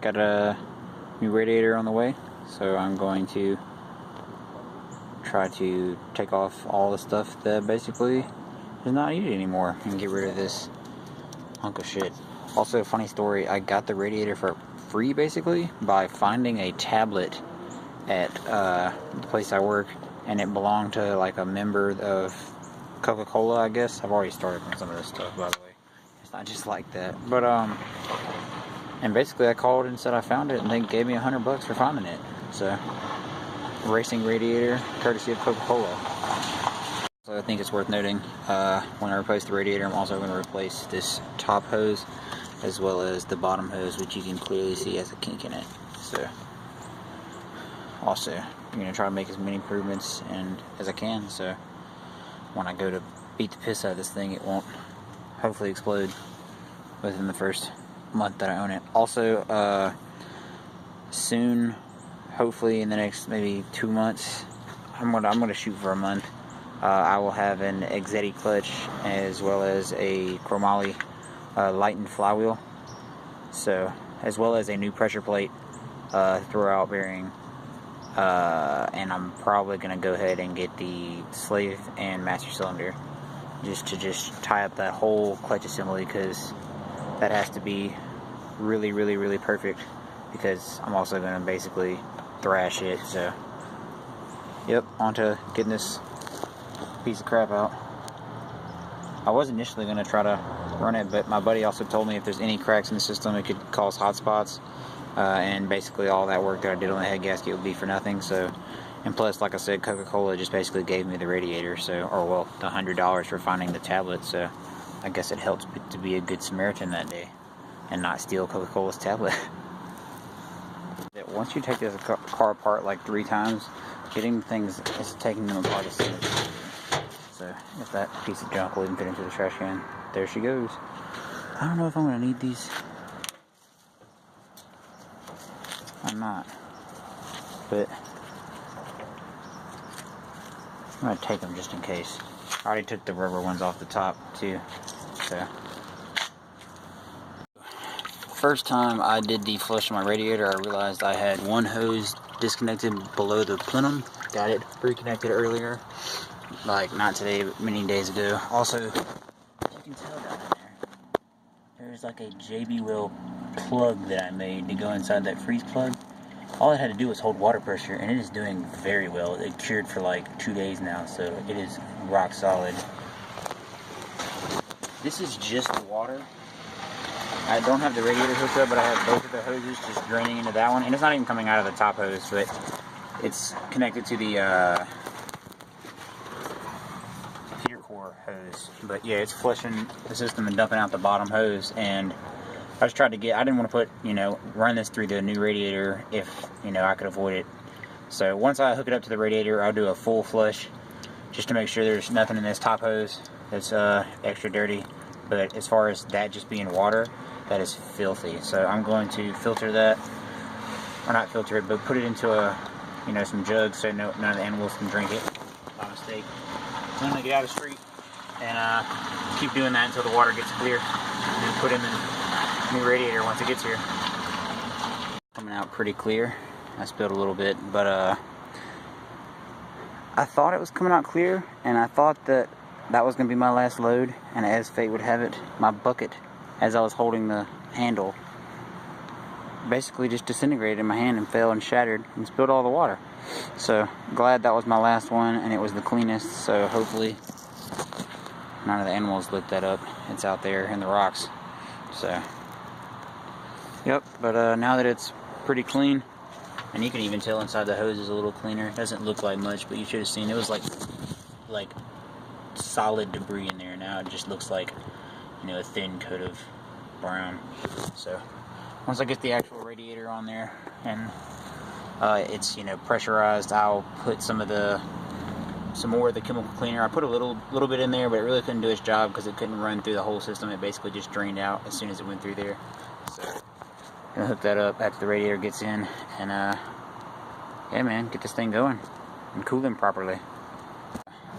got a new radiator on the way, so I'm going to try to take off all the stuff that basically is not needed anymore and get rid of this hunk of shit. Also, funny story, I got the radiator for free basically by finding a tablet at the place I work, and it belonged to like a member of Coca-Cola, I guess. I've already started on some of this stuff, by the way. It's not just like that, but and basically I called and said I found it, and they gave me $100 for finding it. So, racing radiator, courtesy of Coca-Cola. So I think it's worth noting, when I replace the radiator, I'm also going to replace this top hose as well as the bottom hose, which you can clearly see has a kink in it. So, also, I'm going to try to make as many improvements as I can, so when I go to beat the piss out of this thing, it won't hopefully explode within the first month that I own it. Also, soon, hopefully in the next maybe 2 months, I'm gonna shoot for a month. I will have an Exetti clutch as well as a chromoly lightened flywheel, so as well as a new pressure plate throwout bearing, and I'm probably gonna go ahead and get the slave and master cylinder just to tie up that whole clutch assembly, because that has to be really perfect, because I'm also gonna basically thrash it. So yep, on to getting this piece of crap out. I was initially going to try to run it, but my buddy also told me if there's any cracks in the system, it could cause hot spots, and basically all that work that I did on the head gasket would be for nothing. So, and plus, like I said, Coca-Cola just basically gave me the radiator, so, or well, the $100 for finding the tablet, so I guess it helps to be a good Samaritan that day and not steal Coca-Cola's tablet. Once you take this car apart like 3 times, getting things, it's taking them apart is so much easier. So, if that piece of junk will even fit into the trash can, there she goes. I don't know if I'm going to need these. I'm not. But I'm going to take them just in case. I already took the rubber ones off the top, too. So, first time I did the flush of my radiator, I realized I had one hose disconnected below the plenum. Got it reconnected earlier, like not today, but many days ago. Also, as you can tell down in there's like a JB Wheel plug that I made to go inside that freeze plug. All it had to do was hold water pressure, and it is doing very well. It cured for like 2 days now, so it is rock solid. This is just the water. I don't have the radiator hooked up, but I have both of the hoses just draining into that one. And it's not even coming out of the top hose, but it's connected to the heater core hose. But yeah, it's flushing the system and dumping out the bottom hose. And I just tried to I didn't want to put, run this through the new radiator if, I could avoid it. So once I hook it up to the radiator, I'll do a full flush just to make sure there's nothing in this top hose that's extra dirty. But as far as that just being water, that is filthy. So I'm going to filter that, or not filter it, but put it into some jugs so none of the animals can drink it by mistake. So I'm gonna get out of the street and keep doing that until the water gets clear, and then put in the new radiator once it gets here. Coming out pretty clear. I spilled a little bit, but I thought it was coming out clear, and I thought that was going to be my last load, and as fate would have it, my bucket, as I was holding the handle, basically just disintegrated in my hand and fell and shattered and spilled all the water. So, glad that was my last one, and it was the cleanest, so hopefully none of the animals licked that up. It's out there in the rocks. So, yep, but now that it's pretty clean, and you can even tell inside the hose is a little cleaner. It doesn't look like much, but you should have seen it was like solid debris in there. Now it just looks like a thin coat of brown. So once I get the actual radiator on there and it's pressurized, I'll put some more of the chemical cleaner. I put a little bit in there, but it really couldn't do its job because it couldn't run through the whole system. It basically just drained out as soon as it went through there. So I'm gonna hook that up after the radiator gets in, and yeah man, get this thing going and cool them properly.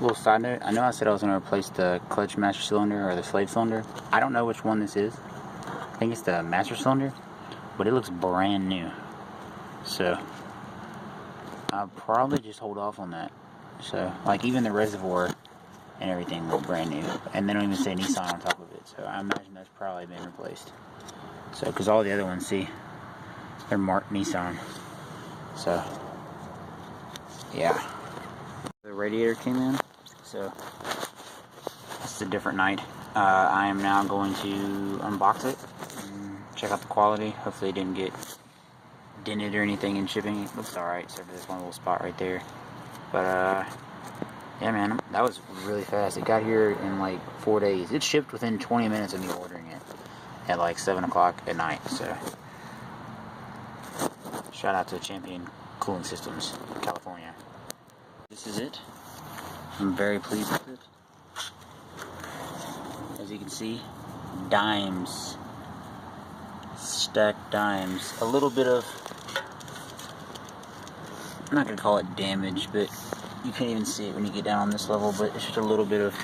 Little side note, I know I said I was going to replace the clutch master cylinder or the slave cylinder. I don't know which one this is. I think it's the master cylinder. but it looks brand new. So I'll probably just hold off on that. So, like, even the reservoir and everything look brand new, and they don't even say Nissan on top of it. So I imagine that's probably been replaced. So, because all the other ones, see, they're marked Nissan. So yeah, the radiator came in. So it's a different night. I am now going to unbox it and check out the quality. Hopefully it didn't get dented or anything in shipping. It looks alright, except for this one little spot right there. But yeah, man, that was really fast. It got here in like 4 days. It shipped within 20 minutes of me ordering it at like 7 o'clock at night. So shout out to Champion Cooling Systems, California. This is it. I'm very pleased with it. As you can see, dimes, stacked dimes. A little bit of, I'm not going to call it damage, but you can't even see it when you get down on this level, but it's just a little bit of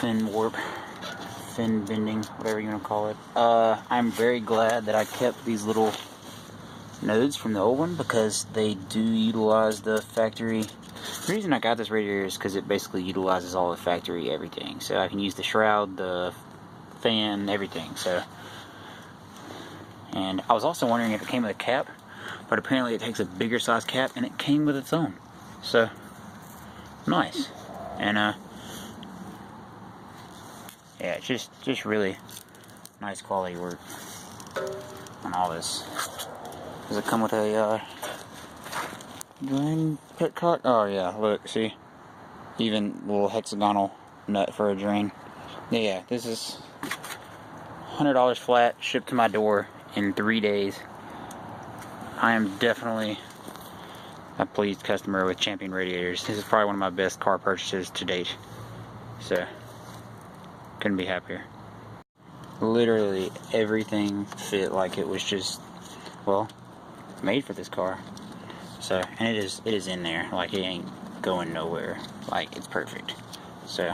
fin warp, fin bending, whatever you want to call it. I'm very glad that I kept these little nodes from the old one, because they do utilize the factory. The reason I got this radiator is because it basically utilizes all the factory everything. So I can use the shroud, the fan, everything. So, and I was also wondering if it came with a cap, but apparently it takes a bigger size cap, and it came with its own. So nice. And yeah, it's just really nice quality work on all this. Does it come with a drain pit cut? Oh yeah, look, see? Even little hexagonal nut for a drain. Yeah, this is $100 flat, shipped to my door in 3 days. I am definitely a pleased customer with Champion radiators. This is probably one of my best car purchases to date. So, couldn't be happier. Literally everything fit like it was just, well, made for this car. So, and it is in there. Like, it ain't going nowhere. Like, it's perfect. So,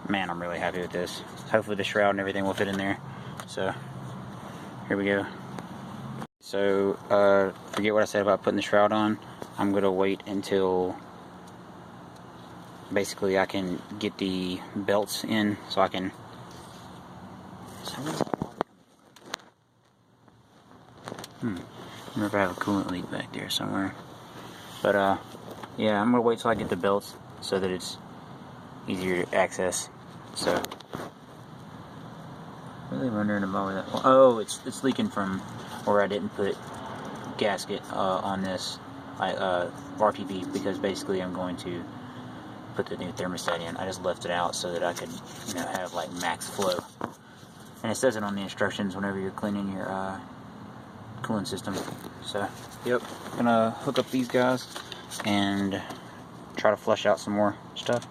man, I'm really happy with this. Hopefully the shroud and everything will fit in there. So, here we go. So, forget what I said about putting the shroud on. I'm gonna wait until basically I can get the belts in, so I can. I wonder if I have a coolant leak back there somewhere. But yeah, I'm gonna wait till I get the belts so that it's easier to access. So, really wondering about where that. Oh, it's leaking from where I didn't put gasket on this RPP, because basically I'm going to put the new thermostat in. I just left it out so that I could, you know, have like max flow. And it says it on the instructions whenever you're cleaning your cooling system. So, yep, gonna hook up these guys and try to flush out some more stuff.